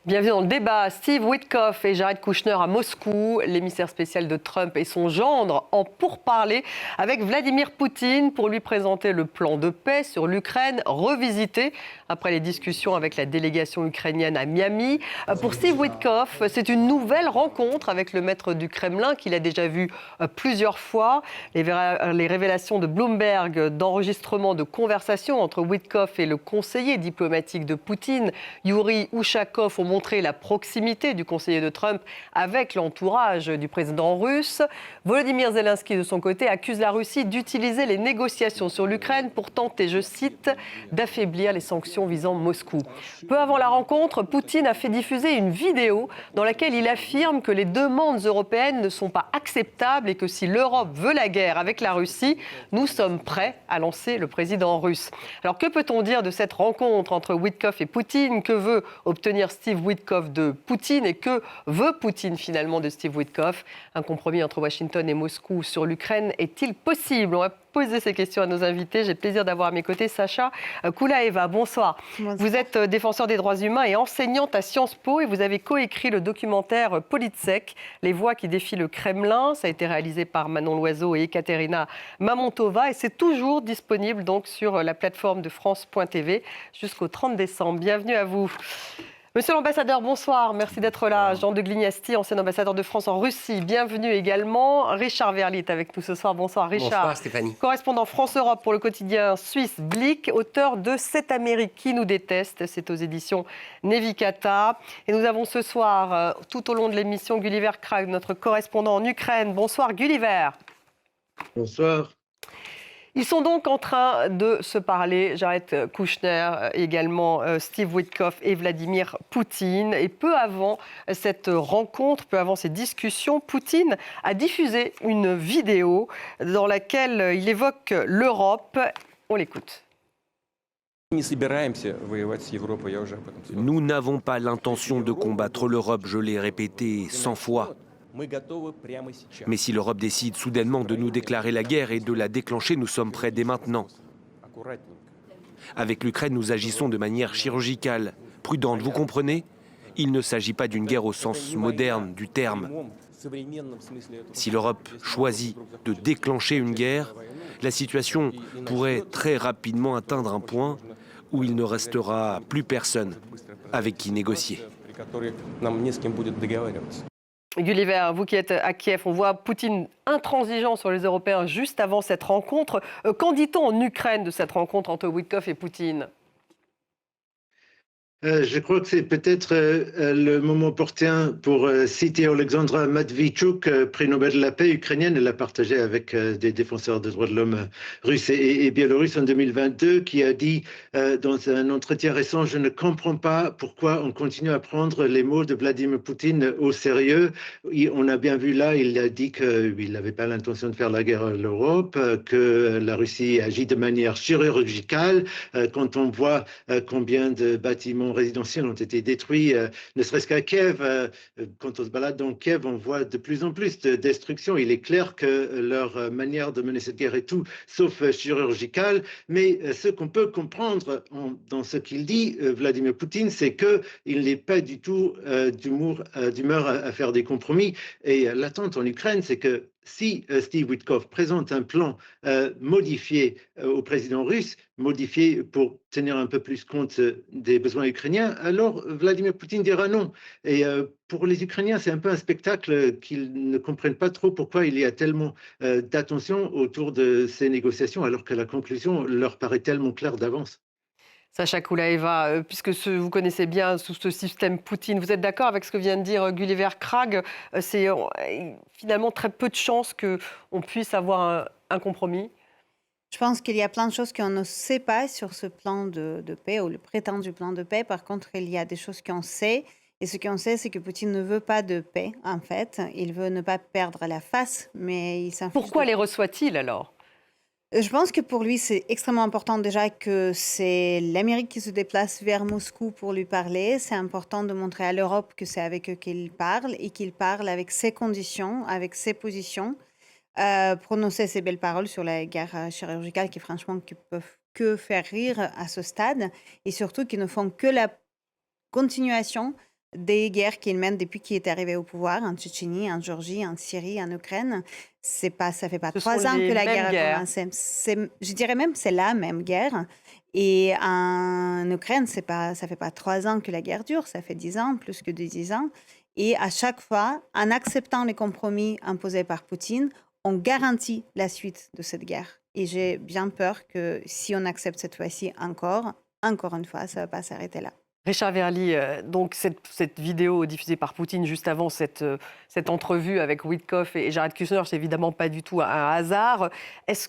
Bienvenue dans le débat. Steve Witkoff et Jared Kushner à Moscou. L'émissaire spécial de Trump et son gendre en pourparlers avec Vladimir Poutine pour lui présenter le plan de paix sur l'Ukraine revisité après les discussions avec la délégation ukrainienne à Miami. Pour Steve Witkoff, c'est une nouvelle rencontre avec le maître du Kremlin qu'il a déjà vu plusieurs fois. Les révélations de Bloomberg d'enregistrement de conversations entre Witkoff et le conseiller diplomatique de Poutine, Yuri Ushakov, ont montré la proximité du conseiller de Trump avec l'entourage du président russe. Volodymyr Zelensky, de son côté, accuse la Russie d'utiliser les négociations sur l'Ukraine pour tenter, je cite, d'affaiblir les sanctions visant Moscou. Peu avant la rencontre, Poutine a fait diffuser une vidéo dans laquelle il affirme que les demandes européennes ne sont pas acceptables et que si l'Europe veut la guerre avec la Russie, nous sommes prêts, a lancé le président russe. Alors que peut-on dire de cette rencontre entre Witkoff et Poutine? Que veut obtenir Steve Witkoff de Poutine et que veut Poutine finalement de Steve Witkoff? Un compromis entre Washington et Moscou sur l'Ukraine est-il possible? On va poser ces questions à nos invités. J'ai le plaisir d'avoir à mes côtés Sacha Koulaeva. Bonsoir. Vous êtes défenseur des droits humains et enseignante à Sciences Po et vous avez coécrit le documentaire Politsek, Les voix qui défient le Kremlin. Ça a été réalisé par Manon Loiseau et Ekaterina Mamontova et c'est toujours disponible donc sur la plateforme de France.tv jusqu'au 30 décembre. Bienvenue à vous. Monsieur l'ambassadeur, bonsoir. Merci d'être là. Jean de Glignasti, ancien ambassadeur de France en Russie. Bienvenue également. Richard Verly est avec nous ce soir. Bonsoir Richard. Bonsoir Stéphanie. Correspondant France-Europe pour le quotidien suisse Blick, auteur de Cette Amérique qui nous déteste. C'est aux éditions Nevikata. Et nous avons ce soir, tout au long de l'émission, Gulliver Krag, notre correspondant en Ukraine. Bonsoir Gulliver. Bonsoir. Ils sont donc en train de se parler, Jared Kushner, également Steve Witkoff et Vladimir Poutine. Et peu avant cette rencontre, peu avant ces discussions, Poutine a diffusé une vidéo dans laquelle il évoque l'Europe. On l'écoute. Nous n'avons pas l'intention de combattre l'Europe, je l'ai répété 100 fois. Mais si l'Europe décide soudainement de nous déclarer la guerre et de la déclencher, nous sommes prêts dès maintenant. Avec l'Ukraine, nous agissons de manière chirurgicale, prudente, vous comprenez? Il ne s'agit pas d'une guerre au sens moderne du terme. Si l'Europe choisit de déclencher une guerre, la situation pourrait très rapidement atteindre un point où il ne restera plus personne avec qui négocier. Gulliver, vous qui êtes à Kiev, on voit Poutine intransigeant sur les Européens juste avant cette rencontre. Qu'en dit-on en Ukraine de cette rencontre entre Witkoff et Poutine ? Je crois que c'est peut-être le moment opportun pour citer Alexandra Matvichuk, prix Nobel de la paix ukrainienne. Elle a partagé avec des défenseurs des droits de l'homme russes et biélorusses en 2022, qui a dit dans un entretien récent: je ne comprends pas pourquoi on continue à prendre les mots de Vladimir Poutine au sérieux. On a bien vu là, il a dit qu'il n'avait pas l'intention de faire la guerre à l'Europe, que la Russie agit de manière chirurgicale. Quand on voit combien de bâtiments résidentiels ont été détruits, ne serait-ce qu'à Kiev. Quand on se balade dans Kiev, on voit de plus en plus de destruction. Il est clair que leur manière de mener cette guerre est tout sauf chirurgicale. Mais ce qu'on peut comprendre dans ce qu'il dit, Vladimir Poutine, c'est qu'il n'est pas du tout d'humeur à faire des compromis. Et l'attente en Ukraine, c'est que si Steve Witkoff présente un plan modifié au président russe, modifié pour tenir un peu plus compte des besoins ukrainiens, alors Vladimir Poutine dira non. Et pour les Ukrainiens, c'est un peu un spectacle qu'ils ne comprennent pas trop pourquoi il y a tellement d'attention autour de ces négociations, alors que la conclusion leur paraît tellement claire d'avance. Sacha Koulaeva, puisque vous connaissez bien ce système Poutine, vous êtes d'accord avec ce que vient de dire Gulliver Krag? C'est finalement très peu de chances qu'on puisse avoir un compromis. Je pense qu'il y a plein de choses qu'on ne sait pas sur ce plan de paix ou le prétendu plan de paix. Par contre, il y a des choses qu'on sait. Et ce qu'on sait, c'est que Poutine ne veut pas de paix, en fait. Il veut ne pas perdre la face, mais il s'inflige. Pourquoi les reçoit-il alors ? Je pense que pour lui, c'est extrêmement important déjà que c'est l'Amérique qui se déplace vers Moscou pour lui parler. C'est important de montrer à l'Europe que c'est avec eux qu'il parle et qu'il parle avec ses conditions, avec ses positions. Prononcer ces belles paroles sur la guerre chirurgicale qui, franchement, qui peuvent que faire rire à ce stade et surtout qui ne font que la continuation des guerres qu'il mène depuis qu'il est arrivé au pouvoir, en Tchétchénie, en Géorgie, en Syrie, en Ukraine. Ça fait pas Ce 3 sont ans les que la mêmes guerre a guerres. commencé. Je dirais même c'est la même guerre. Et en Ukraine, ça fait pas 3 ans que la guerre dure, ça fait 10 ans, plus que de 10 ans. Et à chaque fois, en acceptant les compromis imposés par Poutine, on garantit la suite de cette guerre. Et j'ai bien peur que si on accepte cette fois-ci encore une fois, ça ne va pas s'arrêter là. Richard Verly, donc cette vidéo diffusée par Poutine juste avant cette entrevue avec Witkoff et Jared Kushner, c'est évidemment pas du tout un hasard. Est-ce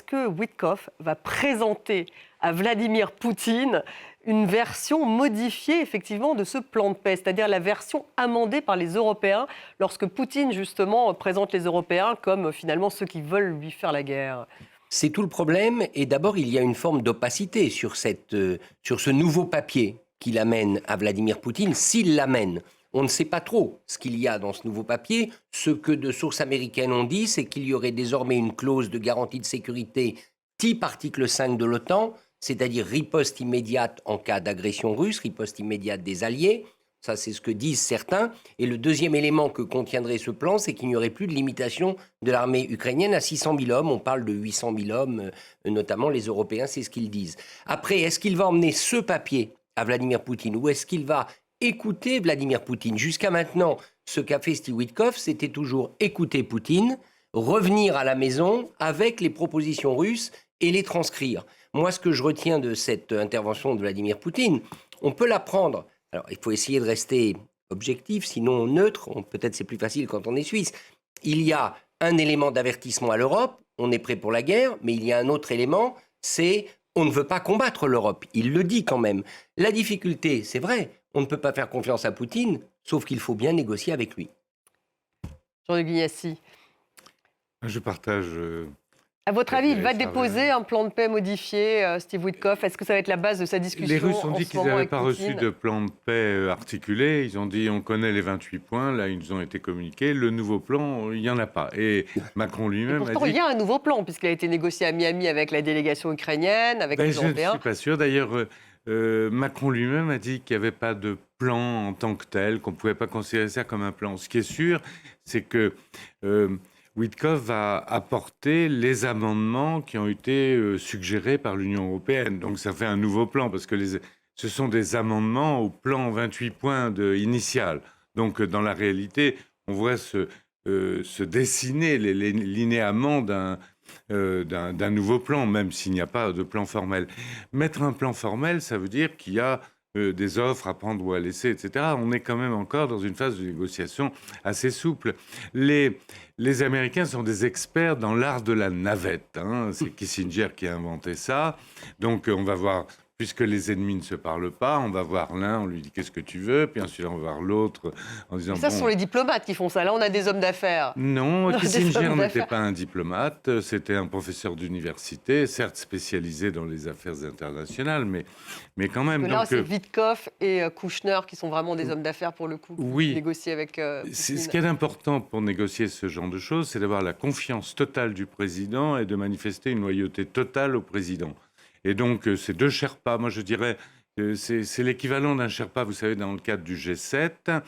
que Witkoff va présenter à Vladimir Poutine une version modifiée effectivement de ce plan de paix, c'est-à-dire la version amendée par les Européens lorsque Poutine justement présente les Européens comme finalement ceux qui veulent lui faire la guerre? C'est tout le problème. Et d'abord, il y a une forme d'opacité sur ce nouveau papier qu'il amène à Vladimir Poutine, s'il l'amène. On ne sait pas trop ce qu'il y a dans ce nouveau papier. Ce que de sources américaines ont dit, c'est qu'il y aurait désormais une clause de garantie de sécurité type article 5 de l'OTAN, c'est-à-dire riposte immédiate en cas d'agression russe, riposte immédiate des alliés. Ça, c'est ce que disent certains. Et le deuxième élément que contiendrait ce plan, c'est qu'il n'y aurait plus de limitation de l'armée ukrainienne à 600 000 hommes. On parle de 800 000 hommes, notamment les Européens, c'est ce qu'ils disent. Après, est-ce qu'il va emmener ce papier à Vladimir Poutine ou est-ce qu'il va écouter Vladimir Poutine? Jusqu'à maintenant, ce qu'a fait Steve Witkoff, c'était toujours écouter Poutine, revenir à la maison avec les propositions russes et les transcrire. Moi, ce que je retiens de cette intervention de Vladimir Poutine, on peut la prendre. Alors, il faut essayer de rester objectif, sinon neutre. Peut-être c'est plus facile quand on est suisse. Il y a un élément d'avertissement à l'Europe, on est prêt pour la guerre, mais il y a un autre élément, c'est on ne veut pas combattre l'Europe. Il le dit quand même. La difficulté, c'est vrai, on ne peut pas faire confiance à Poutine, sauf qu'il faut bien négocier avec lui. Jean-Luc Guignassi. Je partage. À votre avis, il va Richard déposer Verly. un plan de paix modifié, Steve Witkoff? Est-ce que ça va être la base de sa discussion? Les Russes ont en dit ce qu'ils moment n'avaient avec pas Poutine reçu de plan de paix articulé. Ils ont dit on connaît les 28 points. Là, ils nous ont été communiqués. Le nouveau plan, il n'y en a pas. Et Macron Et lui-même a pourtant, dit. il y a un nouveau plan, puisqu'il a été négocié à Miami avec la délégation ukrainienne, avec les Je ne Européens. suis pas sûr. D'ailleurs, Macron lui-même a dit qu'il n'y avait pas de plan en tant que tel, qu'on ne pouvait pas considérer ça comme un plan. Ce qui est sûr, c'est que Witkoff va apporter les amendements qui ont été suggérés par l'Union européenne. Donc ça fait un nouveau plan, parce que ce sont des amendements au plan 28 points initial. Donc dans la réalité, on voit se dessiner les linéaments d'un nouveau plan, même s'il n'y a pas de plan formel. Mettre un plan formel, ça veut dire qu'il y a des offres à prendre ou à laisser, etc. On est quand même encore dans une phase de négociation assez souple. Les Américains sont des experts dans l'art de la navette. Hein. C'est Kissinger qui a inventé ça. Donc on va voir, puisque les ennemis ne se parlent pas, on va voir l'un, on lui dit qu'est-ce que tu veux, puis ensuite on va voir l'autre en disant... Mais ça, ce sont les diplomates qui font ça. Là, on a des hommes d'affaires. Non, Non, Kissinger des hommes n'était d'affaires. pas un diplomate, c'était un professeur d'université, certes spécialisé dans les affaires internationales, mais quand même. Là, Donc, c'est Witkoff et Kouchner qui sont vraiment des hommes d'affaires pour le coup, qui Oui. négocient avec ce Poutine. qui est important pour négocier ce genre de choses, c'est d'avoir la confiance totale du président et de manifester une loyauté totale au président. Et donc, ces deux Sherpas, moi je dirais, c'est l'équivalent d'un Sherpa, vous savez, dans le cadre du G7,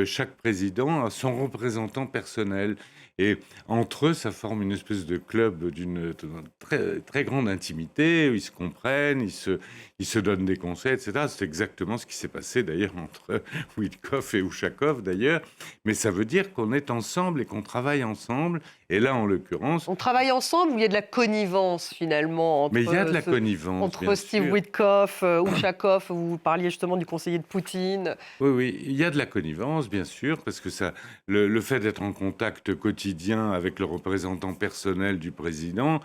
chaque président a son représentant personnel. Et entre eux, ça forme une espèce de club d'une très, très grande intimité, où ils se comprennent, ils se donnent des conseils, etc. C'est exactement ce qui s'est passé d'ailleurs entre Witkoff et Ushakov d'ailleurs. Mais ça veut dire qu'on est ensemble et qu'on travaille ensemble. Et là, en l'occurrence... On travaille ensemble ou il y a de la connivence finalement entre, Mais il y a de la connivence, entre bien Steve sûr. Witkoff, Ushakov, vous parliez justement du conseiller de Poutine. Oui, oui, il y a de la connivence, bien sûr, parce que le fait d'être en contact quotidien avec le représentant personnel du président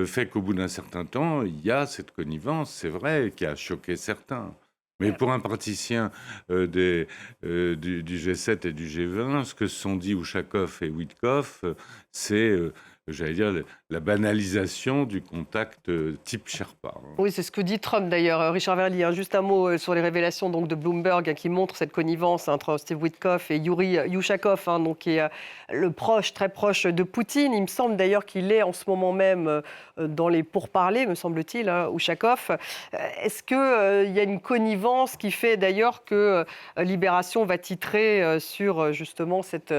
fait qu'au bout d'un certain temps, il y a cette connivence, c'est vrai, qui a choqué certains. Mais pour un praticien du G7 et du G20, ce que se sont dit Ushakov et Witkoff, c'est j'allais dire, la banalisation du contact type Sherpa. Oui, c'est ce que dit Trump d'ailleurs. Richard Verly, juste un mot sur les révélations donc, de Bloomberg qui montrent cette connivence entre Steve Witkoff et Yuri Yushakov, donc, qui est très proche de Poutine. Il me semble d'ailleurs qu'il est en ce moment même dans les pourparlers, me semble-t-il, Ushakov. Est-ce qu'il y a une connivence qui fait d'ailleurs que Libération va titrer sur justement cette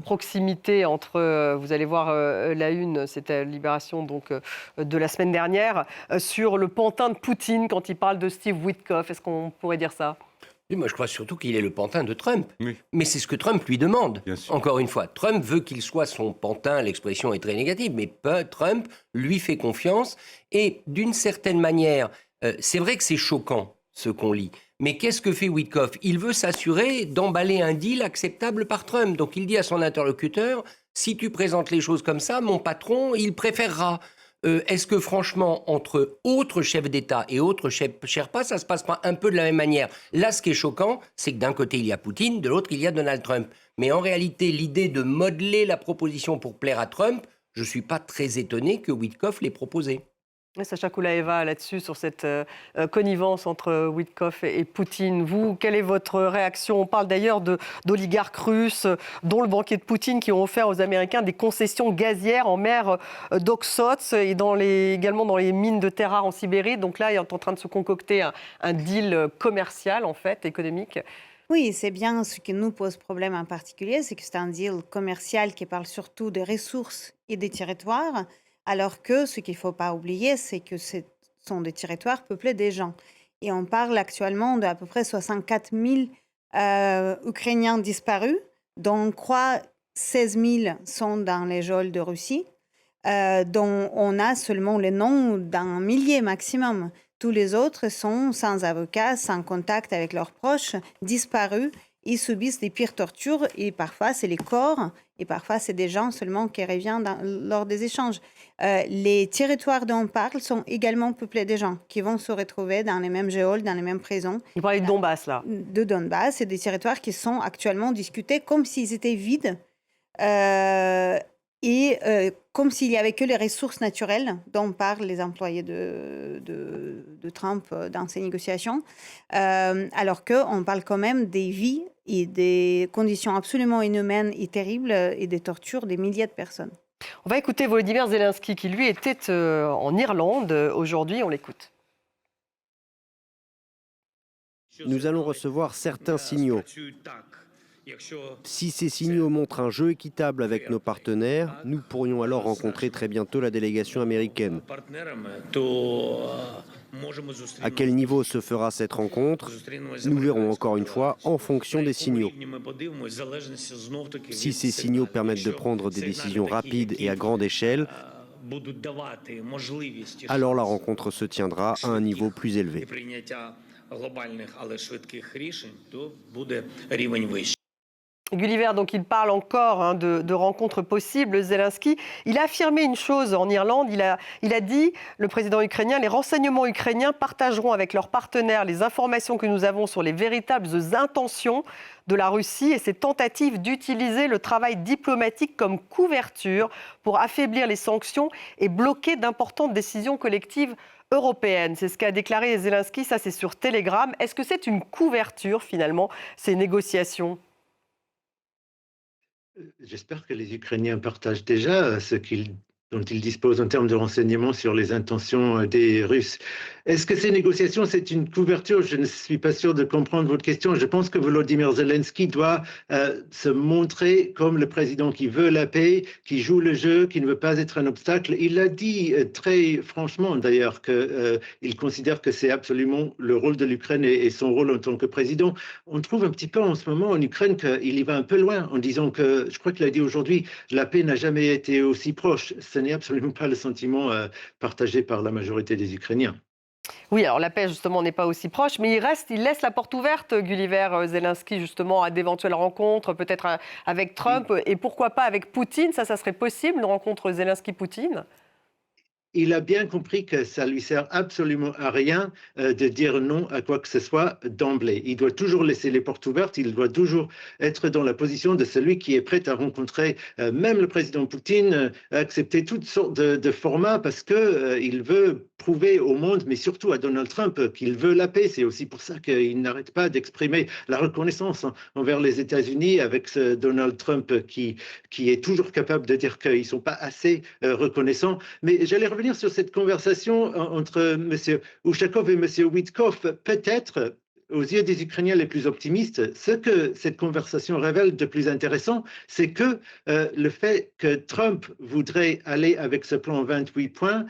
proximité entre, vous allez voir la une, c'était Libération donc, de la semaine dernière, sur le pantin de Poutine quand il parle de Steve Witkoff. Est-ce qu'on pourrait dire ça ? Oui, moi, je crois surtout qu'il est le pantin de Trump. Oui. Mais c'est ce que Trump lui demande. Bien sûr. Encore une fois, Trump veut qu'il soit son pantin, l'expression est très négative, mais Trump lui fait confiance. Et d'une certaine manière, c'est vrai que c'est choquant ce qu'on lit. Mais qu'est-ce que fait Witkoff ? Il veut s'assurer d'emballer un deal acceptable par Trump. Donc il dit à son interlocuteur, si tu présentes les choses comme ça, mon patron, il préférera. Est-ce que franchement, entre autres chefs d'État et autres chefs Sherpas, ça se passe pas un peu de la même manière ? Là, ce qui est choquant, c'est que d'un côté, il y a Poutine, de l'autre, il y a Donald Trump. Mais en réalité, l'idée de modeler la proposition pour plaire à Trump, je ne suis pas très étonné que Witkoff l'ait proposé. Sacha Koulaeva, là-dessus, sur cette connivence entre Witkoff et Poutine. Vous, quelle est votre réaction ? On parle d'ailleurs d'oligarques russes, dont le banquier de Poutine, qui ont offert aux Américains des concessions gazières en mer d'Okhotsk et également dans les mines de terres rares en Sibérie. Donc là, il est en train de se concocter un deal commercial, en fait, économique. Oui, c'est bien ce qui nous pose problème en particulier, c'est que c'est un deal commercial qui parle surtout des ressources et des territoires, alors que ce qu'il ne faut pas oublier, c'est que ce sont des territoires peuplés des gens. Et on parle actuellement d'à peu près 64 000 Ukrainiens disparus, dont on croit 16 000 sont dans les geôles de Russie, dont on a seulement les noms d'un millier maximum. Tous les autres sont sans avocat, sans contact avec leurs proches, disparus. Ils subissent des pires tortures et parfois c'est les corps et parfois c'est des gens seulement qui reviennent lors des échanges. Les territoires dont on parle sont également peuplés de gens qui vont se retrouver dans les mêmes geôles, dans les mêmes prisons. Vous parlez de Donbass, là. De Donbass, c'est des territoires qui sont actuellement discutés comme s'ils étaient vides. Comme s'il n'y avait que les ressources naturelles dont parlent les employés de Trump dans ces négociations, alors qu'on parle quand même des vies et des conditions absolument inhumaines et terribles et des tortures des milliers de personnes. On va écouter Volodymyr Zelensky, qui lui était en Irlande aujourd'hui. On l'écoute. Nous allons recevoir certains signaux. Si ces signaux montrent un jeu équitable avec nos partenaires, nous pourrions alors rencontrer très bientôt la délégation américaine. À quel niveau se fera cette rencontre ? Nous verrons encore une fois en fonction des signaux. Si ces signaux permettent de prendre des décisions rapides et à grande échelle, alors la rencontre se tiendra à un niveau plus élevé. Gulliver, donc il parle encore de rencontres possibles. Zelensky, il a affirmé une chose en Irlande. Il a dit, le président ukrainien, les renseignements ukrainiens partageront avec leurs partenaires les informations que nous avons sur les véritables intentions de la Russie et ses tentatives d'utiliser le travail diplomatique comme couverture pour affaiblir les sanctions et bloquer d'importantes décisions collectives européennes. C'est ce qu'a déclaré Zelensky, ça c'est sur Telegram. Est-ce que c'est une couverture finalement, ces négociations ? J'espère que les Ukrainiens partagent déjà dont ils disposent en termes de renseignements sur les intentions des Russes. Est-ce que ces négociations, c'est une couverture ? Je ne suis pas sûr de comprendre votre question. Je pense que Volodymyr Zelensky doit se montrer comme le président qui veut la paix, qui joue le jeu, qui ne veut pas être un obstacle. Il a dit très franchement d'ailleurs qu'il considère que c'est absolument le rôle de l'Ukraine et son rôle en tant que président. On trouve un petit peu en ce moment en Ukraine qu'il y va un peu loin en disant que, je crois qu'il a dit aujourd'hui, la paix n'a jamais été aussi proche. Ce n'est absolument pas le sentiment partagé par la majorité des Ukrainiens. Oui, alors la paix, justement, n'est pas aussi proche, mais il laisse la porte ouverte, Gulliver Zelensky, justement, à d'éventuelles rencontres, peut-être avec Trump, et pourquoi pas avec Poutine. Ça serait possible, une rencontre Zelensky-Poutine ? il a bien compris que ça lui sert absolument à rien de dire non à quoi que ce soit d'emblée. Il doit toujours laisser les portes ouvertes, il doit toujours être dans la position de celui qui est prêt à rencontrer même le président Poutine, accepter toutes sortes de formats parce que il veut prouver au monde, mais surtout à Donald Trump, qu'il veut la paix. C'est aussi pour ça qu'il n'arrête pas d'exprimer la reconnaissance envers les États-Unis avec ce Donald Trump qui est toujours capable de dire qu'ils ne sont pas assez reconnaissants. Mais j'allais revenir sur cette conversation entre M. Ushakov et M. Witkoff. Peut-être, aux yeux des Ukrainiens les plus optimistes, ce que cette conversation révèle de plus intéressant, c'est que le fait que Trump voudrait aller avec ce plan 28 points,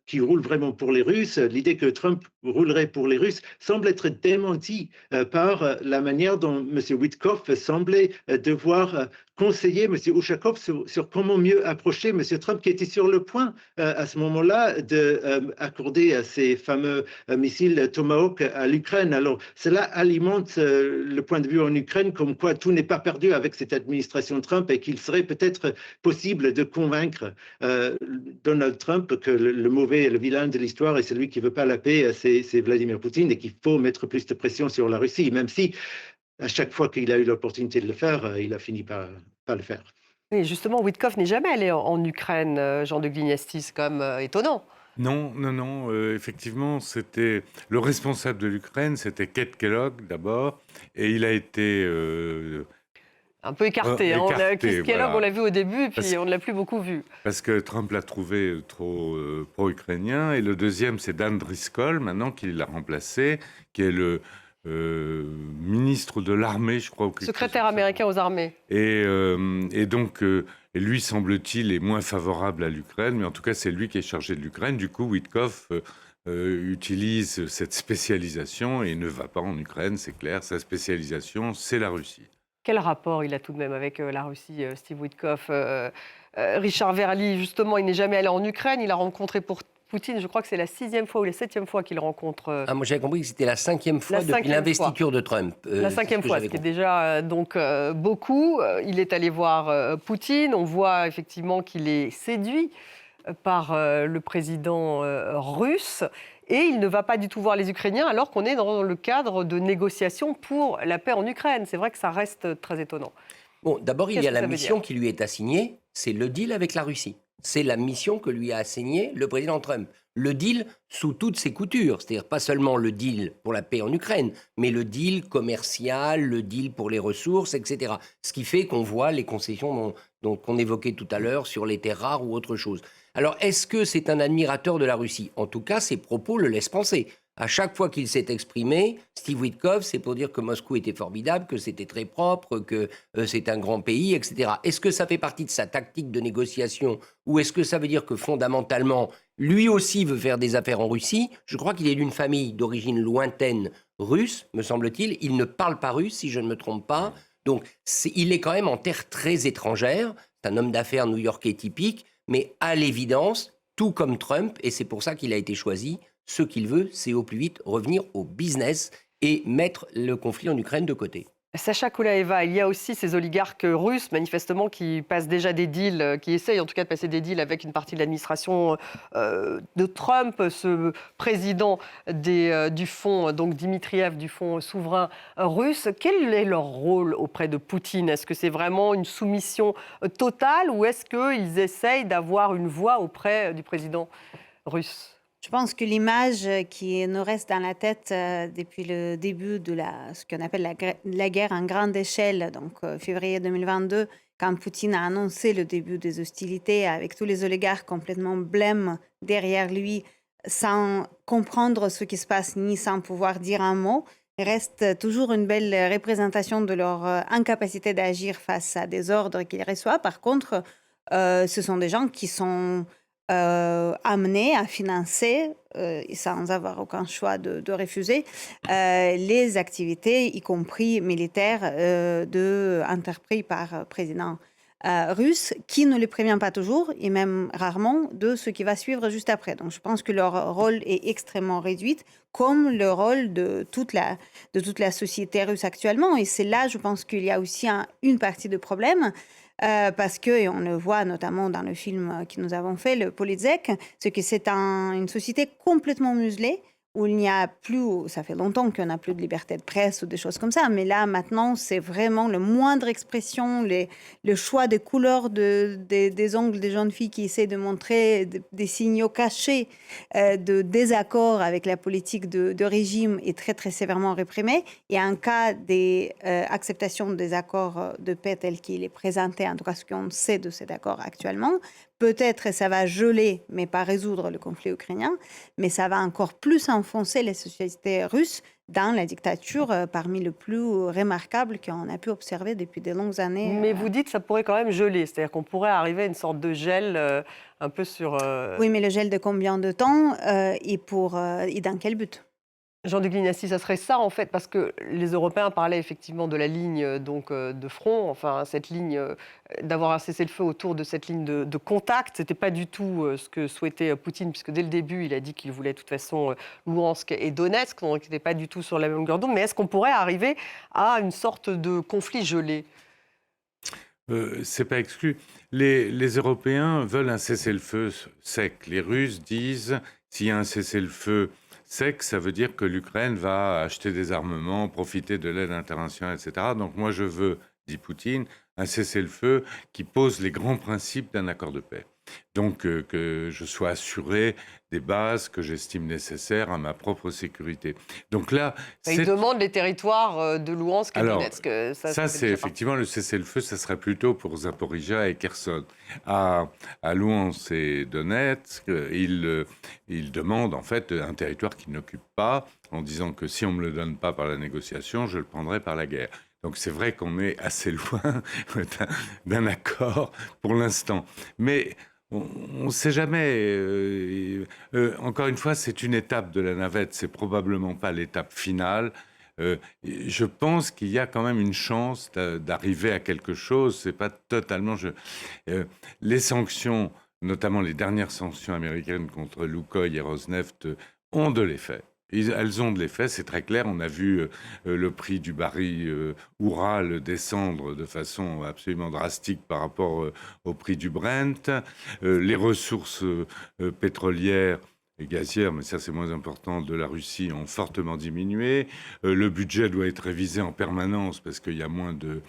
qui roule vraiment pour les Russes, l'idée que Trump roulerait pour les Russes semble être démentie par la manière dont M. Witkoff semblait devoir conseiller M. Ushakov sur comment mieux approcher M. Trump, qui était sur le point à ce moment-là d'accorder ces fameux missiles Tomahawk à l'Ukraine. Alors cela alimente le point de vue en Ukraine comme quoi tout n'est pas perdu avec cette administration Trump et qu'il serait peut-être possible de convaincre Donald Trump que le mauvais et le vilain de l'histoire et celui qui ne veut pas la paix, c'est Vladimir Poutine et qu'il faut mettre plus de pression sur la Russie, même si à chaque fois qu'il a eu l'opportunité de le faire, il a fini par le faire. Et justement, Witkoff n'est jamais allé en Ukraine, Jean de Glignastis, c'est quand même étonnant. Non, effectivement, c'était le responsable de l'Ukraine, c'était Keith Kellogg d'abord, et il a été un peu écarté. Keith Kellogg, on l'a vu au début, et puis on ne l'a plus beaucoup vu. Parce que Trump l'a trouvé trop pro-ukrainien. Et le deuxième, c'est Dan Driscoll, maintenant qu'il l'a remplacé, qui est le ministre de l'armée, je crois. Secrétaire américain aux armées. Et donc, lui, semble-t-il, est moins favorable à l'Ukraine, mais en tout cas, c'est lui qui est chargé de l'Ukraine. Du coup, Witkoff utilise cette spécialisation et ne va pas en Ukraine, c'est clair. Sa spécialisation, c'est la Russie. Quel rapport il a tout de même avec la Russie, Steve Witkoff? Richard Verly, justement, il n'est jamais allé en Ukraine. Il a rencontré pour Poutine, je crois que c'est la 6e fois ou la 7e fois qu'il rencontre... moi, j'avais compris que c'était la 5e fois depuis l'investiture de Trump. La 5e fois, ce qui est déjà beaucoup. Il est allé voir Poutine. On voit effectivement qu'il est séduit par le président russe. Et il ne va pas du tout voir les Ukrainiens alors qu'on est dans le cadre de négociations pour la paix en Ukraine. C'est vrai que ça reste très étonnant. Bon, d'abord, il y a la mission qui lui est assignée, c'est le deal avec la Russie. C'est la mission que lui a assignée le président Trump. Le deal sous toutes ses coutures, c'est-à-dire pas seulement le deal pour la paix en Ukraine, mais le deal commercial, le deal pour les ressources, etc. Ce qui fait qu'on voit les concessions qu'on évoquait tout à l'heure sur les terres rares ou autre chose. Alors, est-ce que c'est un admirateur de la Russie? En tout cas, ses propos le laissent penser. À chaque fois qu'il s'est exprimé, Steve Witkoff, c'est pour dire que Moscou était formidable, que c'était très propre, que c'est un grand pays, etc. Est-ce que ça fait partie de sa tactique de négociation ou est-ce que ça veut dire que fondamentalement, lui aussi veut faire des affaires en Russie? Je crois qu'il est d'une famille d'origine lointaine russe, me semble-t-il. Il ne parle pas russe, si je ne me trompe pas. Donc, il est quand même en terre très étrangère. C'est un homme d'affaires new-yorkais typique, mais à l'évidence, tout comme Trump, et c'est pour ça qu'il a été choisi, ce qu'il veut, c'est au plus vite revenir au business et mettre le conflit en Ukraine de côté. Sacha Koulaeva, il y a aussi ces oligarques russes, manifestement, qui passent déjà des deals, qui essayent en tout cas de passer des deals avec une partie de l'administration de Trump, ce président du fonds, donc Dmitriev, du fonds souverain russe. Quel est leur rôle auprès de Poutine? Est-ce que c'est vraiment une soumission totale ou est-ce qu'ils essayent d'avoir une voix auprès du président russe? Je pense que l'image qui nous reste dans la tête depuis le début de ce qu'on appelle la guerre en grande échelle, donc février 2022, quand Poutine a annoncé le début des hostilités avec tous les oligarques complètement blêmes derrière lui, sans comprendre ce qui se passe ni sans pouvoir dire un mot, reste toujours une belle représentation de leur incapacité d'agir face à des ordres qu'ils reçoivent. Par contre, ce sont des gens qui sont amenés à financer, sans avoir aucun choix de refuser, les activités, y compris militaires, entreprises par le président russe, qui ne les prévient pas toujours, et même rarement, de ce qui va suivre juste après. Donc je pense que leur rôle est extrêmement réduit, comme le rôle de toute la société russe actuellement. Et c'est là, je pense qu'il y a aussi une partie de problème. parce que, et on le voit notamment dans le film que nous avons fait, le Polizek, c'est que c'est une société complètement muselée, où il n'y a plus, ça fait longtemps qu'on n'a plus de liberté de presse ou des choses comme ça, mais là, maintenant, c'est vraiment le moindre expression, le choix des couleurs des ongles des jeunes filles qui essaient de montrer des signaux cachés de désaccord avec la politique de régime est très, très sévèrement réprimé. Et en cas d'acceptation des accords de paix tel qu'il est présenté, en tout cas ce qu'on sait de cet accord actuellement, peut-être ça va geler, mais pas résoudre le conflit ukrainien, mais ça va encore plus enfoncer les sociétés russes dans la dictature parmi les plus remarquables qu'on a pu observer depuis de longues années. Mais vous dites que ça pourrait quand même geler, c'est-à-dire qu'on pourrait arriver à une sorte de gel un peu sur... Oui, mais le gel de combien de temps et dans quel but? Jean de Glignassi, ça serait ça en fait, parce que les Européens parlaient effectivement de la ligne de front, enfin cette ligne, d'avoir un cessez-le-feu autour de cette ligne de contact. C'était pas du tout ce que souhaitait Poutine, puisque dès le début, il a dit qu'il voulait de toute façon Louhansk et Donetsk, donc il n'était pas du tout sur la même longueur d'onde. Mais est-ce qu'on pourrait arriver à une sorte de conflit gelé? C'est pas exclu. Les Européens veulent un cessez-le-feu sec. Les Russes disent s'il y a un cessez-le-feu sec, ça veut dire que l'Ukraine va acheter des armements, profiter de l'aide internationale, etc. Donc moi, je veux, dit Poutine, un cessez-le-feu qui pose les grands principes d'un accord de paix. Donc que je sois assuré des bases que j'estime nécessaires à ma propre sécurité. Donc là, il demande les territoires de Louhansk et Donetsk. Ça c'est effectivement le cessez-le-feu, ça serait plutôt pour Zaporizhia et Kherson. À Louhansk et Donetsk, il demande en fait un territoire qu'il n'occupe pas, en disant que si on ne me le donne pas par la négociation, je le prendrai par la guerre. Donc c'est vrai qu'on est assez loin d'un accord pour l'instant. Mais on ne sait jamais. Encore une fois, c'est une étape de la navette. C'est probablement pas l'étape finale. Je pense qu'il y a quand même une chance d'arriver à quelque chose. C'est pas totalement. Les sanctions, notamment les dernières sanctions américaines contre Lukoil et Rosneft, ont de l'effet. Elles ont de l'effet, c'est très clair. On a vu le prix du baril Oural descendre de façon absolument drastique par rapport au prix du Brent. Les ressources pétrolières et gazières, mais ça c'est moins important, de la Russie ont fortement diminué. Le budget doit être révisé en permanence parce qu'il y a moins de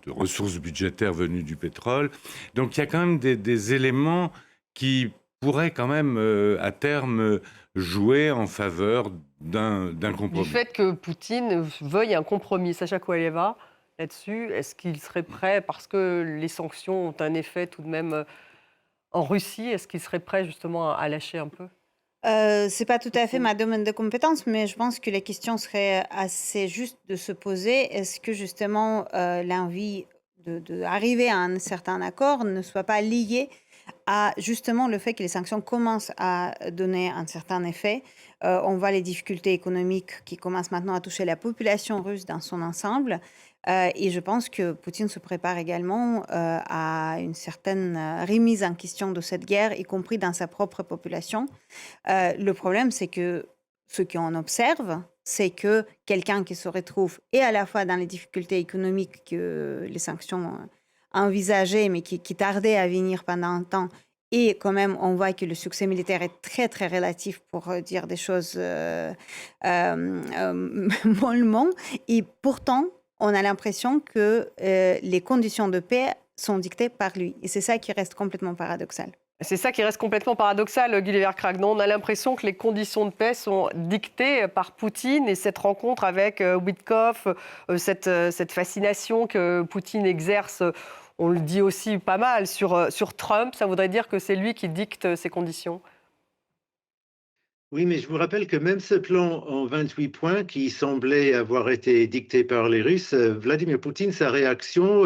ressources budgétaires venues du pétrole. Donc il y a quand même des éléments qui pourraient quand même à terme jouer en faveur d'un compromis. Du fait que Poutine veuille un compromis, Sacha Koualieva, là-dessus, est-ce qu'il serait prêt, parce que les sanctions ont un effet tout de même en Russie, est-ce qu'il serait prêt justement à lâcher un peu? C'est pas tout à fait ma domaine de compétence, mais je pense que la question serait assez juste de se poser. Est-ce que justement l'envie d'arriver à un certain accord ne soit pas liée à justement le fait que les sanctions commencent à donner un certain effet. On voit les difficultés économiques qui commencent maintenant à toucher la population russe dans son ensemble. Et je pense que Poutine se prépare également à une certaine remise en question de cette guerre, y compris dans sa propre population. Le problème, c'est que ce qu'on observe, c'est que quelqu'un qui se retrouve et à la fois dans les difficultés économiques que les sanctions envisagées, mais qui tardaient à venir pendant un temps, et quand même, on voit que le succès militaire est très, très relatif pour dire des choses mollement. Et pourtant, on a l'impression que les conditions de paix sont dictées par lui. Et c'est ça qui reste complètement paradoxal. C'est ça qui reste complètement paradoxal, Gulliver Cragnon. On a l'impression que les conditions de paix sont dictées par Poutine et cette rencontre avec Witkoff, cette fascination que Poutine exerce, on le dit aussi pas mal, sur Trump, ça voudrait dire que c'est lui qui dicte ces conditions? Oui, mais je vous rappelle que même ce plan en 28 points qui semblait avoir été dicté par les Russes, Vladimir Poutine, sa réaction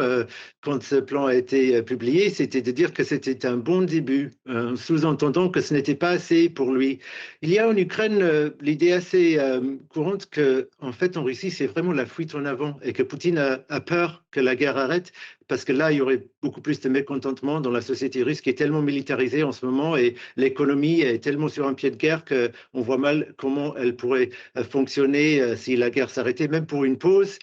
quand ce plan a été publié, c'était de dire que c'était un bon début, sous-entendant que ce n'était pas assez pour lui. Il y a en Ukraine l'idée assez courante que, en fait, en Russie, c'est vraiment la fuite en avant et que Poutine a peur que la guerre arrête, parce que là, il y aurait beaucoup plus de mécontentement dans la société russe qui est tellement militarisée en ce moment et l'économie est tellement sur un pied de guerre qu'on voit mal comment elle pourrait fonctionner si la guerre s'arrêtait, même pour une pause,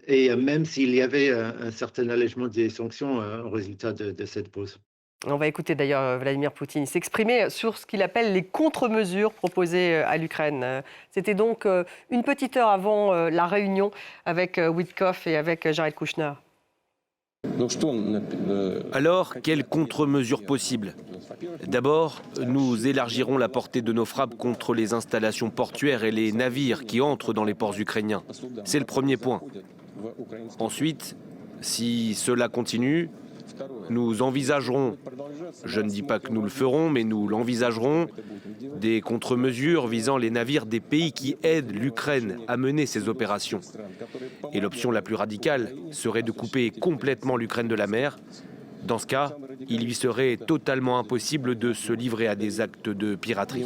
et même s'il y avait un certain allègement des sanctions au résultat de cette pause. On va écouter d'ailleurs Vladimir Poutine s'exprimer sur ce qu'il appelle les contre-mesures proposées à l'Ukraine. C'était donc une petite heure avant la réunion avec Witkoff et avec Jared Kushner. Alors, quelles contre-mesures possibles? D'abord, nous élargirons la portée de nos frappes contre les installations portuaires et les navires qui entrent dans les ports ukrainiens. C'est le premier point. Ensuite, si cela continue, nous envisagerons, je ne dis pas que nous le ferons, mais nous l'envisagerons, des contre-mesures visant les navires des pays qui aident l'Ukraine à mener ces opérations. Et l'option la plus radicale serait de couper complètement l'Ukraine de la mer. Dans ce cas, il lui serait totalement impossible de se livrer à des actes de piraterie.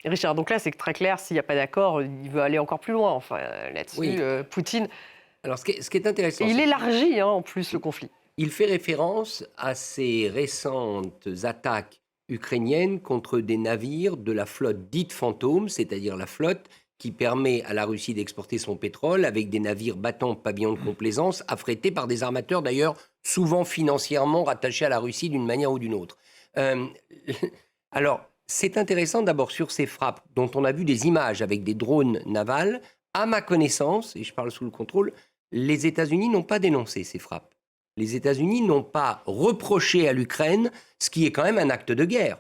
Richard, donc là c'est très clair, s'il n'y a pas d'accord, il veut aller encore plus loin. Enfin, là-dessus, Oui. Poutine, Alors, ce qui est intéressant, il c'est élargit en plus le conflit. il fait référence à ces récentes attaques ukrainiennes contre des navires de la flotte dite fantôme, c'est-à-dire la flotte qui permet à la Russie d'exporter son pétrole avec des navires battant pavillon de complaisance, affrétés par des armateurs d'ailleurs souvent financièrement rattachés à la Russie d'une manière ou d'une autre. Alors, c'est intéressant d'abord sur ces frappes dont on a vu des images avec des drones navals. À ma connaissance, et je parle sous le contrôle, les États-Unis n'ont pas dénoncé ces frappes. Les États-Unis n'ont pas reproché à l'Ukraine ce qui est quand même un acte de guerre.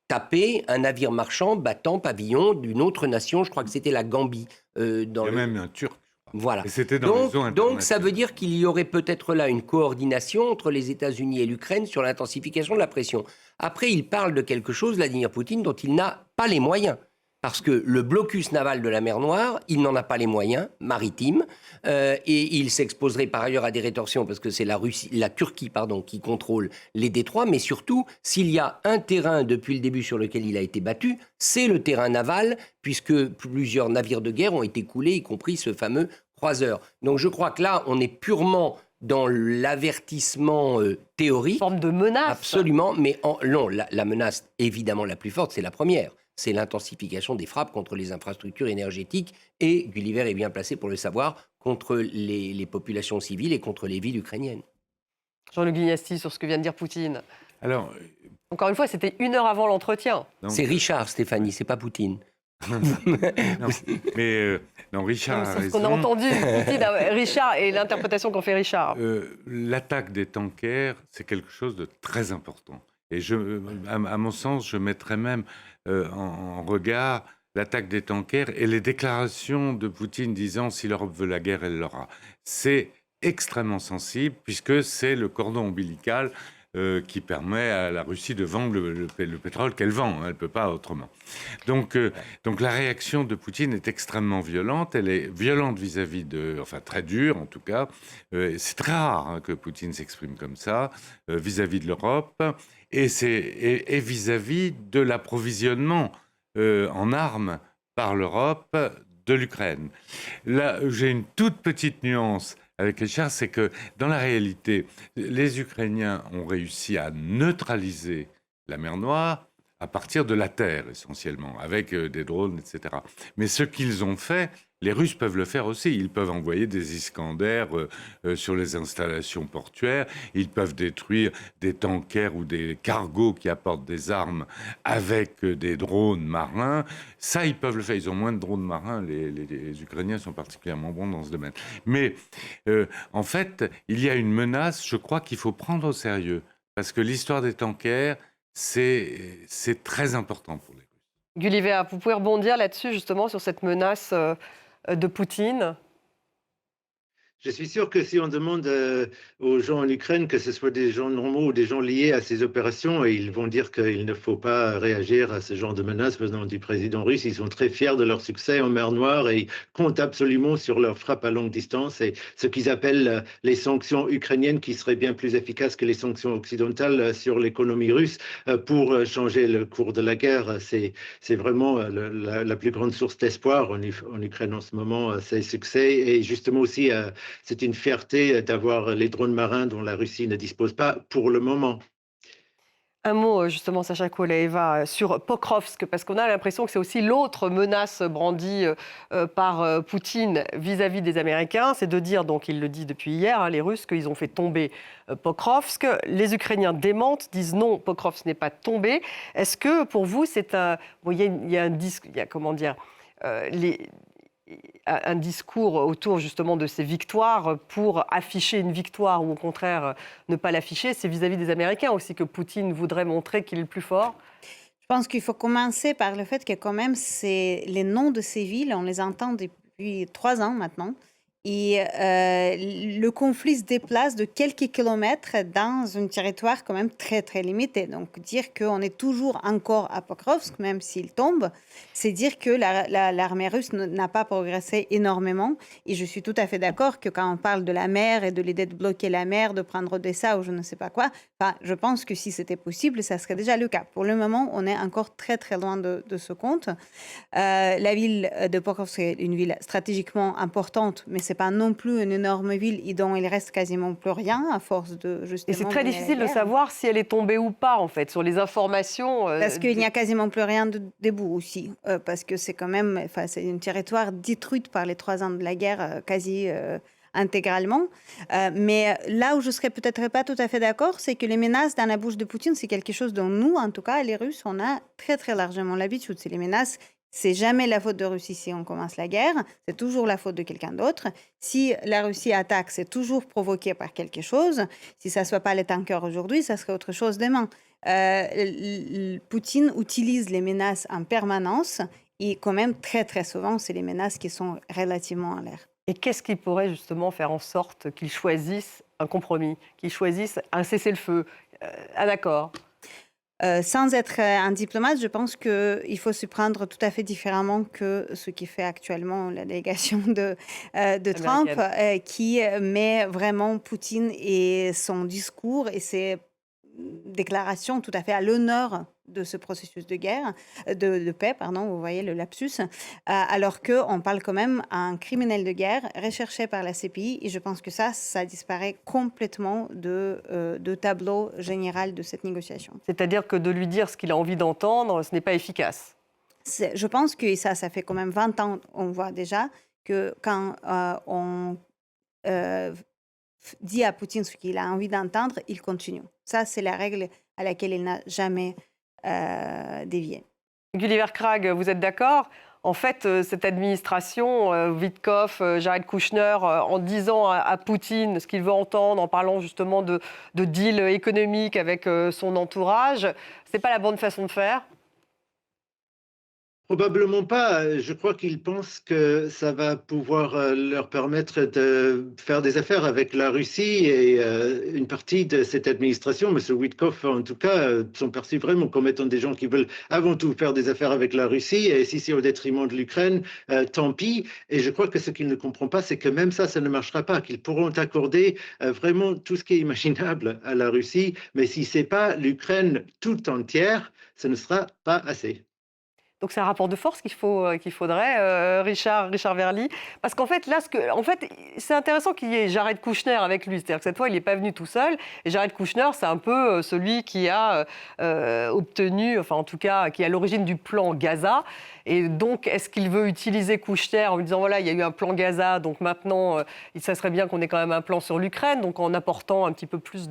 Taper un navire marchand battant pavillon d'une autre nation, je crois que c'était la Gambie. Il y a même un Turc. Voilà. Et c'était dans les eaux Donc ça internationales. veut dire qu'il y aurait peut-être là une coordination entre les États-Unis et l'Ukraine sur l'intensification de la pression. Après, il parle de quelque chose, Vladimir Poutine, dont il n'a pas les moyens. Parce que le blocus naval de la mer Noire, il n'en a pas les moyens maritimes, et il s'exposerait par ailleurs à des rétorsions parce que c'est la Turquie qui contrôle les détroits, mais surtout, s'il y a un terrain depuis le début sur lequel il a été battu, c'est le terrain naval, puisque plusieurs navires de guerre ont été coulés, y compris ce fameux croiseur. Donc je crois que là, on est purement dans l'avertissement théorique. Forme de menace. Absolument, mais non, la menace évidemment la plus forte, c'est la première. C'est l'intensification des frappes contre les infrastructures énergétiques et, Gulliver est bien placé pour le savoir, contre les populations civiles et contre les villes ukrainiennes. Jean-Luc Guignasti, sur ce que vient de dire Poutine. Alors, Encore une fois, c'était 1 heure avant l'entretien. donc, C'est Richard, Stéphanie, c'est pas Poutine. non, Richard a C'est ce qu'on a raison. entendu, Poutine, Richard, et l'interprétation qu'en fait Richard. L'attaque des tankers, c'est quelque chose de très important. Et à mon sens, je mettrais même en regard l'attaque des tankers et les déclarations de Poutine disant si l'Europe veut la guerre, elle l'aura. C'est extrêmement sensible puisque c'est le cordon ombilical qui permet à la Russie de vendre le pétrole qu'elle vend. Elle ne peut pas autrement. Donc la réaction de Poutine est extrêmement violente. Elle est violente vis-à-vis enfin très dure en tout cas. C'est très rare que Poutine s'exprime comme ça vis-à-vis de l'Europe et vis-à-vis de l'approvisionnement en armes par l'Europe de l'Ukraine. Là, j'ai une toute petite nuance avec Richard, c'est que dans la réalité, les Ukrainiens ont réussi à neutraliser la mer Noire à partir de la terre, essentiellement, avec des drones, etc. Mais ce qu'ils ont fait, les Russes peuvent le faire aussi. Ils peuvent envoyer des Iskander sur les installations portuaires. Ils peuvent détruire des tankers ou des cargos qui apportent des armes avec des drones marins. Ça, ils peuvent le faire. Ils ont moins de drones marins. Les Ukrainiens sont particulièrement bons dans ce domaine. Mais en fait, il y a une menace, je crois, qu'il faut prendre au sérieux. Parce que l'histoire des tankers, c'est très important pour les Russes. Gulliver, vous pouvez rebondir là-dessus, justement, sur cette menace de Poutine? Je suis sûr que si on demande aux gens en Ukraine, que ce soit des gens normaux ou des gens liés à ces opérations, ils vont dire qu'il ne faut pas réagir à ce genre de menaces venant du président russe. Ils sont très fiers de leur succès en mer Noire et ils comptent absolument sur leur frappe à longue distance et ce qu'ils appellent les sanctions ukrainiennes qui seraient bien plus efficaces que les sanctions occidentales sur l'économie russe pour changer le cours de la guerre. C'est vraiment la plus grande source d'espoir en Ukraine en ce moment, ces succès et justement aussi c'est une fierté d'avoir les drones marins dont la Russie ne dispose pas pour le moment. Un mot justement, Sacha Koulaeva, sur Pokrovsk, parce qu'on a l'impression que c'est aussi l'autre menace brandie par Poutine vis-à-vis des Américains, c'est de dire, donc il le dit depuis hier, hein, les Russes, qu'ils ont fait tomber Pokrovsk. Les Ukrainiens démentent, disent non, Pokrovsk n'est pas tombé. Est-ce que pour vous, c'est un... Bon, il y a un disque, il y a comment dire... un discours autour justement de ces victoires pour afficher une victoire ou au contraire ne pas l'afficher, c'est vis-à-vis des Américains aussi que Poutine voudrait montrer qu'il est le plus fort? Je pense qu'il faut commencer par le fait que quand même, les noms de ces villes, on les entend depuis 3 ans maintenant. Et le conflit se déplace de quelques kilomètres dans un territoire quand même très, très limité. Donc, dire qu'on est toujours encore à Pokrovsk, même s'il tombe, c'est dire que l'armée russe n'a pas progressé énormément. Et je suis tout à fait d'accord que quand on parle de la mer et de l'idée de bloquer la mer, de prendre Odessa ou je ne sais pas quoi, je pense que si c'était possible, ça serait déjà le cas. Pour le moment, on est encore très, très loin de ce compte. La ville de Pokrovsk est une ville stratégiquement importante, mais c'est pas non plus une énorme ville dont il reste quasiment plus rien à force de justement. Et c'est très difficile de savoir si elle est tombée ou pas en fait sur les informations. Parce qu'il n'y a quasiment plus rien debout aussi, parce que c'est quand même, c'est un territoire détruit par les 3 ans de la guerre quasi intégralement. Mais là où je serais peut-être pas tout à fait d'accord, c'est que les menaces dans la bouche de Poutine, c'est quelque chose dont nous, en tout cas, les Russes, on a très très largement l'habitude. C'est les menaces. C'est jamais la faute de Russie si on commence la guerre, c'est toujours la faute de quelqu'un d'autre. Si la Russie attaque, c'est toujours provoqué par quelque chose. Si ça ne soit pas les tankers aujourd'hui, ça serait autre chose demain. Poutine utilise les menaces en permanence et quand même très très souvent, c'est les menaces qui sont relativement en l'air. Et qu'est-ce qui pourrait justement faire en sorte qu'il choisisse un compromis, qu'il choisisse un cessez-le-feu, un accord? Sans être un diplomate, je pense qu'il faut se prendre tout à fait différemment que ce qui fait actuellement la délégation de Trump, qui met vraiment Poutine et son discours et ses déclaration tout à fait à l'honneur de ce processus de guerre, de paix, pardon, vous voyez le lapsus, alors qu'on parle quand même à un criminel de guerre recherché par la CPI, et je pense que ça disparaît complètement de tableau général de cette négociation. C'est-à-dire que de lui dire ce qu'il a envie d'entendre, ce n'est pas efficace. Je pense que ça fait quand même 20 ans, on voit déjà que quand on dit à Poutine ce qu'il a envie d'entendre, il continue. Ça, c'est la règle à laquelle il n'a jamais dévié. Gulliver Krag, vous êtes d'accord? En fait, cette administration, Witkoff, Jared Kushner, en disant à Poutine ce qu'il veut entendre, en parlant justement de deal économique avec son entourage, ce n'est pas la bonne façon de faire? Probablement pas. Je crois qu'ils pensent que ça va pouvoir leur permettre de faire des affaires avec la Russie et une partie de cette administration, M. Witkoff en tout cas, sont perçus vraiment comme étant des gens qui veulent avant tout faire des affaires avec la Russie et si c'est au détriment de l'Ukraine, tant pis. Et je crois que ce qu'ils ne comprennent pas, c'est que même ça ne marchera pas, qu'ils pourront accorder vraiment tout ce qui est imaginable à la Russie, mais si ce n'est pas l'Ukraine tout entière, ce ne sera pas assez. Donc c'est un rapport de force qu'il faudrait, Richard Verly. Parce qu'en fait, là, c'est intéressant qu'il y ait Jared Kushner avec lui. C'est-à-dire que cette fois, il n'est pas venu tout seul. Et Jared Kushner, c'est un peu celui qui a obtenu, enfin en tout cas, qui est à l'origine du plan Gaza. Et donc, est-ce qu'il veut utiliser Kushner en lui disant, voilà, il y a eu un plan Gaza, donc maintenant, ça serait bien qu'on ait quand même un plan sur l'Ukraine, donc en apportant un petit peu plus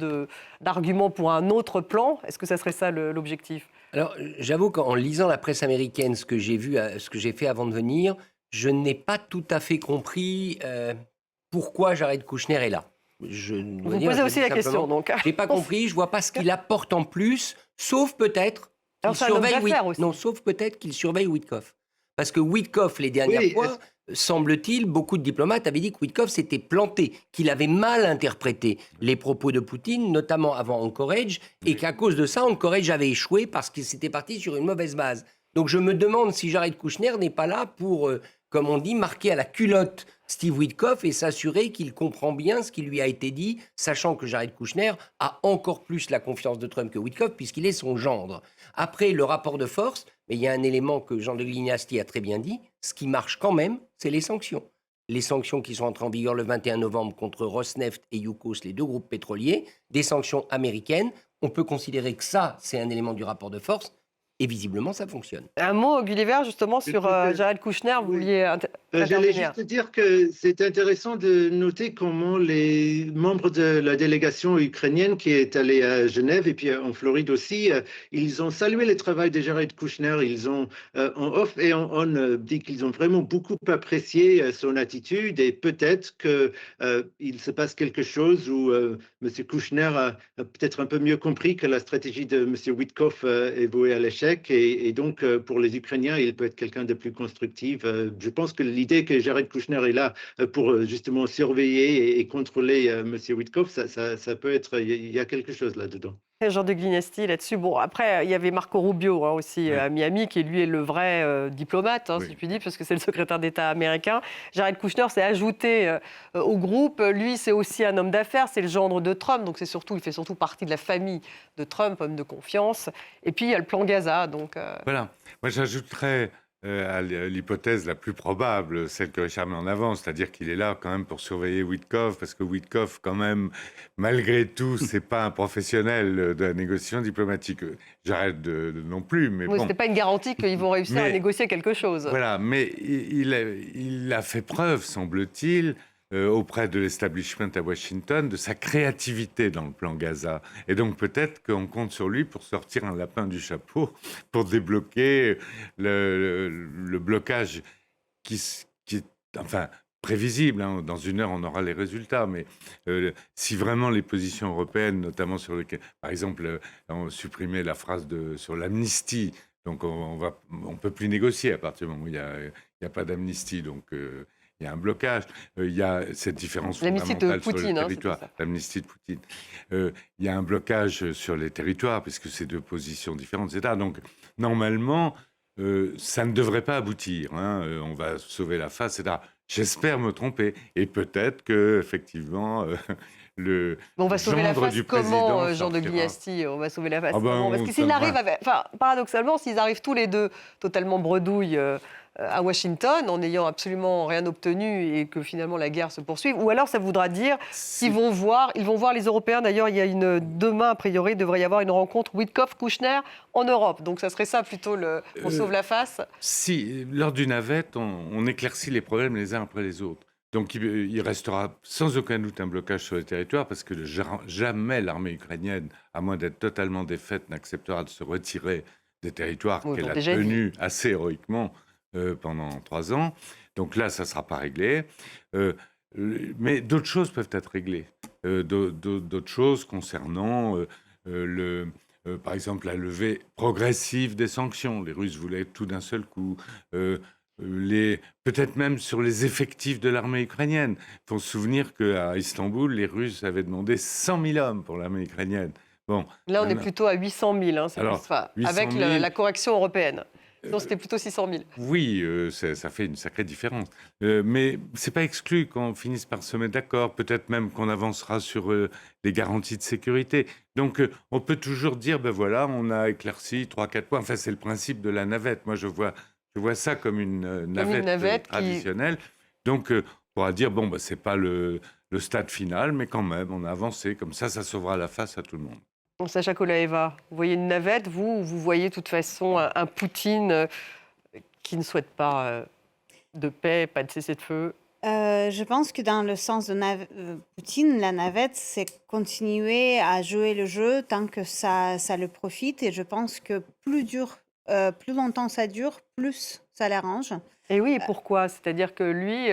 d'arguments pour un autre plan. Est-ce que ça serait ça l'objectif ? Alors, j'avoue qu'en lisant la presse américaine, ce que j'ai fait avant de venir, je n'ai pas tout à fait compris pourquoi Jared Kushner est là. Vous posez aussi la question, donc. Je n'ai pas compris, je ne vois pas ce qu'il apporte en plus, sauf peut-être qu'il surveille Witkoff. Parce que Witkoff, les dernières Oui, fois, semble-t-il, beaucoup de diplomates avaient dit que Witkoff s'était planté, qu'il avait mal interprété les propos de Poutine, notamment avant Anchorage, et qu'à cause de ça, Anchorage avait échoué parce qu'il s'était parti sur une mauvaise base. Donc je me demande si Jared Kushner n'est pas là pour, comme on dit, marquer à la culotte Steve Witkoff et s'assurer qu'il comprend bien ce qui lui a été dit, sachant que Jared Kushner a encore plus la confiance de Trump que Witkoff, puisqu'il est son gendre. Après, le rapport de force, mais il y a un élément que Jean de Glignasti a très bien dit, ce qui marche quand même, c'est les sanctions. Les sanctions qui sont entrées en vigueur le 21 novembre contre Rosneft et Yukos, les deux groupes pétroliers, des sanctions américaines, on peut considérer que ça, c'est un élément du rapport de force, et visiblement, ça fonctionne. Un mot, Gulliver, justement, sur Jared Kushner. Vous Oui. vouliez J'allais intervenir. juste dire que c'est intéressant de noter comment les membres de la délégation ukrainienne qui est allée à Genève et puis en Floride aussi, ils ont salué le travail de Jared Kushner. Ils ont, en off et en on, dit qu'ils ont vraiment beaucoup apprécié son attitude et peut-être qu'il se passe quelque chose où M. Kushner a peut-être un peu mieux compris que la stratégie de M. Witkoff est vouée à l'échec et donc pour les Ukrainiens, il peut être quelqu'un de plus constructif. Je pense que l'idée que Jared Kushner est là pour justement surveiller et contrôler M. Witkoff, ça peut être, il y a quelque chose là-dedans. Jean de Glignasti là-dessus. Bon, après, il y avait Marco Rubio aussi Oui. à Miami, qui lui est le vrai diplomate, Oui. si je puis dire, parce que c'est le secrétaire d'État américain. Jared Kushner s'est ajouté au groupe. Lui, c'est aussi un homme d'affaires, c'est le gendre de Trump, donc il fait surtout partie de la famille de Trump, homme de confiance. Et puis, il y a le plan Gaza. Donc, Voilà. Moi, j'ajouterais à l'hypothèse la plus probable, celle que Richard met en avant, c'est-à-dire qu'il est là quand même pour surveiller Witkoff, parce que Witkoff, quand même, malgré tout, c'est pas un professionnel de la négociation diplomatique. J'arrête non plus, mais oui, bon. ce n'est pas une garantie qu'ils vont réussir à négocier quelque chose. Voilà, mais il a fait preuve, semble-t-il, auprès de l'establishment à Washington, de sa créativité dans le plan Gaza. Et donc peut-être qu'on compte sur lui pour sortir un lapin du chapeau, pour débloquer le blocage qui est, enfin, prévisible. Hein. Dans une heure, on aura les résultats. Mais si vraiment les positions européennes, notamment sur lesquelles, par exemple, on supprimait la phrase sur l'amnistie, donc on peut plus négocier à partir du moment où il y a pas d'amnistie. Donc il y a un blocage. Il y a cette différence fondamentale sur le territoire. L'amnistie de Poutine. Il y a un blocage sur les territoires, puisque c'est deux positions différentes, etc. Donc, normalement, ça ne devrait pas aboutir. Hein. On va sauver la face, etc. J'espère me tromper. Et peut-être que, effectivement, on va sauver la face du comment, Jean de Glignasti? On va sauver la face comment? Parce que s'ils arrivent, paradoxalement, s'ils arrivent tous les deux totalement bredouilles à Washington, en n'ayant absolument rien obtenu et que finalement la guerre se poursuive, ou alors ça voudra dire qu'ils vont voir les Européens. D'ailleurs, demain, a priori, il devrait y avoir une rencontre Witkoff-Kouchner en Europe. Donc ça serait ça plutôt, on sauve la face. Si, lors d'une navette, on éclaircit les problèmes les uns après les autres. Donc il restera sans aucun doute un blocage sur le territoire parce que jamais l'armée ukrainienne, à moins d'être totalement défaite, n'acceptera de se retirer des territoires qu'elle a tenus assez héroïquement pendant 3 ans. Donc là, ça ne sera pas réglé. Mais d'autres choses peuvent être réglées. D'autres choses concernant, par exemple, la levée progressive des sanctions. Les Russes voulaient tout d'un seul coup. Peut-être même sur les effectifs de l'armée ukrainienne. Il faut se souvenir qu'à Istanbul, les Russes avaient demandé 100 000 hommes pour l'armée ukrainienne. Bon, là, on est plutôt à 800 000, hein, avec la correction européenne. Donc, c'était plutôt 600 000. Oui, ça fait une sacrée différence. Mais ce n'est pas exclu qu'on finisse par se mettre d'accord. Peut-être même qu'on avancera sur les garanties de sécurité. Donc, on peut toujours dire, ben voilà, on a éclairci 3-4 points. Enfin, c'est le principe de la navette. Moi, je vois ça comme une navette traditionnelle. Donc, on pourra dire, bon, ce n'est pas le stade final, mais quand même, on a avancé. Comme ça sauvera la face à tout le monde. Sacha Kolaeva, vous voyez une navette, vous voyez de toute façon un Poutine qui ne souhaite pas de paix, pas de cessez-le-feu? Je pense que dans le sens de Poutine, la navette, c'est continuer à jouer le jeu tant que ça le profite. Et je pense que plus longtemps ça dure, plus ça l'arrange. Et oui, et pourquoi? C'est-à-dire que lui,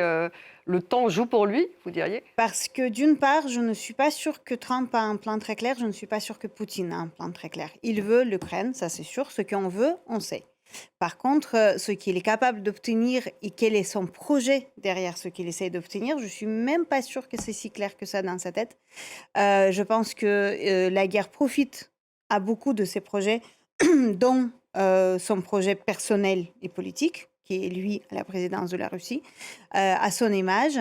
le temps joue pour lui, vous diriez? Parce que d'une part, je ne suis pas sûre que Trump a un plan très clair, je ne suis pas sûre que Poutine a un plan très clair. Il veut l'Ukraine, ça c'est sûr. Ce qu'on veut, on sait. Par contre, ce qu'il est capable d'obtenir et quel est son projet derrière ce qu'il essaie d'obtenir, je suis même pas sûre que c'est si clair que ça dans sa tête. Je pense que la guerre profite à beaucoup de ses projets, dont son projet personnel et politique, qui est lui à la présidence de la Russie, à son image.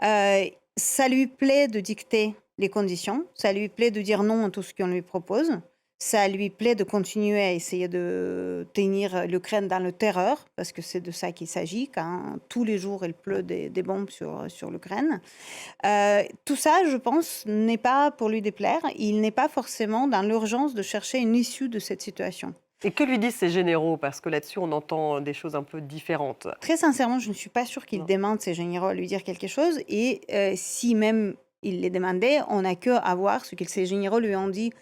Ça lui plaît de dicter les conditions, ça lui plaît de dire non à tout ce qu'on lui propose, ça lui plaît de continuer à essayer de tenir l'Ukraine dans le terreur, parce que c'est de ça qu'il s'agit, quand tous les jours il pleut des bombes sur l'Ukraine. Tout ça, je pense, n'est pas pour lui déplaire. Il n'est pas forcément dans l'urgence de chercher une issue de cette situation. Et que lui disent ces généraux? Parce que là-dessus, on entend des choses un peu différentes. Très sincèrement, je ne suis pas sûre qu'il Non. demande ces généraux à lui dire quelque chose. Et si même il les demandait, on n'a qu'à voir ce que ces généraux lui ont dit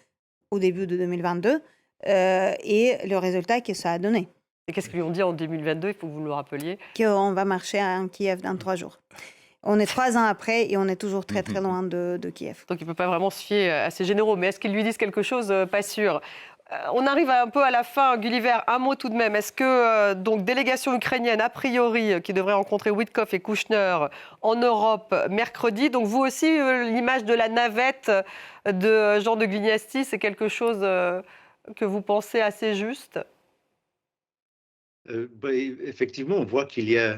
au début de 2022 et le résultat que ça a donné. Et qu'est-ce qu'ils lui ont dit en 2022? Il faut que vous nous le rappeliez. Qu'on va marcher à Kiev dans 3 jours. On est 3 ans après et on est toujours très très loin de Kiev. Donc il ne peut pas vraiment se fier à ces généraux. Mais est-ce qu'ils lui disent quelque chose? Pas sûr. On arrive un peu à la fin. Gulliver, un mot tout de même. Est-ce que, donc, délégation ukrainienne, a priori, qui devrait rencontrer Witkoff et Kouchner en Europe mercredi. Donc vous aussi, l'image de la navette de Jean de Glignasti, c'est quelque chose que vous pensez assez juste? Effectivement, on voit qu'il y a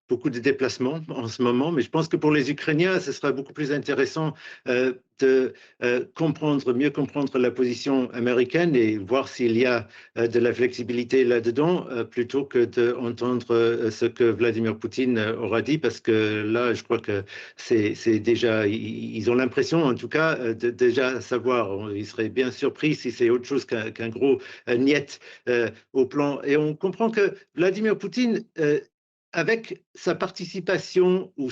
beaucoup de déplacements en ce moment, mais je pense que pour les Ukrainiens, ce sera beaucoup plus intéressant de mieux comprendre la position américaine et voir s'il y a de la flexibilité là-dedans, plutôt que d'entendre ce que Vladimir Poutine aura dit, parce que là, je crois que c'est déjà, ils ont l'impression, en tout cas, de déjà savoir. Ils seraient bien surpris si c'est autre chose qu'un gros niet au plan. Et on comprend que Vladimir Poutine avec sa participation ou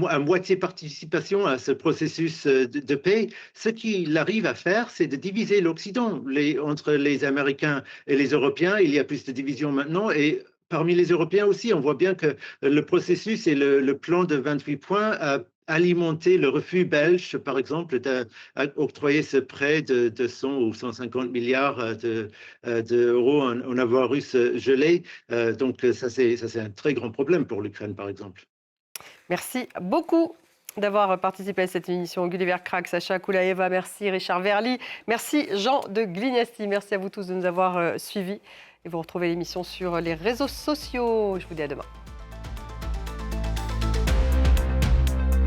à moitié participation à ce processus de paix, ce qu'il arrive à faire, c'est de diviser l'Occident entre les Américains et les Européens. Il y a plus de division maintenant et parmi les Européens aussi, on voit bien que le processus et le plan de 28 points a alimenté le refus belge, par exemple, d'octroyer ce prêt de 100 ou 150 milliards d'euros en avoir russe gelé. Donc ça, c'est un très grand problème pour l'Ukraine, par exemple. Merci beaucoup d'avoir participé à cette émission. Gulliver Crack, Sacha Koulaeva, merci. Richard Verly, merci. Jean de Glignasti, merci à vous tous de nous avoir suivis. Et vous retrouvez l'émission sur les réseaux sociaux. Je vous dis à demain.